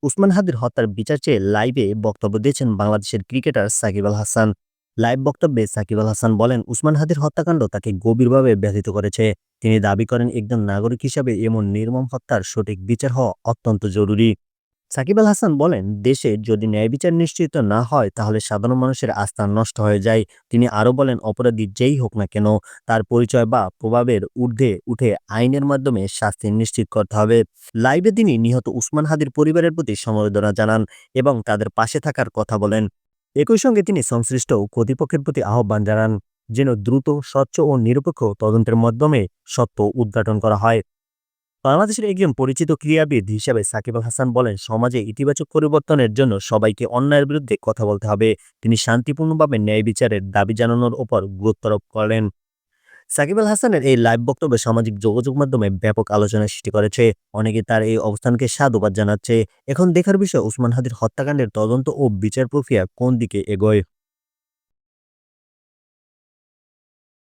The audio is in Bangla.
উসমান হাদির হত্যার বিচার চেয়ে লাইভে বক্তব্য দিয়েছেন বাংলাদেশের ক্রিকেটার সাকিব আল হাসান। লাইভ বক্তব্যে সাকিব আল হাসান বলেন, উসমান হাদির হত্যাকাণ্ড তাকে গভীরভাবে ব্যথিত করেছে। তিনি দাবি করেন, একজন নাগরিক হিসাবে এমন নির্মম হত্যার সঠিক বিচার হওয়া অত্যন্ত জরুরি। সাকিব আল হাসান বলেন, দেশে যদি ন্যায় বিচার নিশ্চিত না হয় তাহলে সাধারণ মানুষের আস্থা নষ্ট হয়ে যায়। তিনি আরও বলেন, অপরাধী যেই হোক না কেন তার পরিচয় বা প্রভাবের ঊর্ধ্বে উঠে আইনের মাধ্যমে শাস্তি নিশ্চিত করতে হবে। লাইভে তিনি নিহত উসমান হাদির পরিবারের প্রতি সমবেদনা জানান এবং তাদের পাশে থাকার কথা বলেন। একই সঙ্গে তিনি সংশ্লিষ্ট কর্তৃপক্ষের প্রতি আহ্বান জানান যেন দ্রুত, স্বচ্ছ ও নিরপেক্ষ তদন্তের মাধ্যমে সত্য উদ্ঘাটন করা হয়। বাংলাদেশের একজন পরিচিত ক্রীড়াবিদ হিসেবে সাকিব আল হাসান বলেন, সমাজে ইতিবাচক পরিবর্তনের জন্য সবাইকে অন্যায়ের বিরুদ্ধে কথা বলতে হবে। তিনি শান্তিপূর্ণভাবে ন্যায় বিচারের দাবি জানানোর উপর গুরুত্বারোপ করেন। সাকিব আল হাসানের এই লাইভ বক্তব্য সামাজিক যোগাযোগ মাধ্যমে ব্যাপক আলোচনা সৃষ্টি করেছে। অনেকে তার এই অবস্থানকে সাধুবাদ জানাচ্ছে। এখন দেখার বিষয়, উসমান হাদির হত্যাকাণ্ডের তদন্ত ও বিচার প্রক্রিয়া কোন দিকে এগোয়।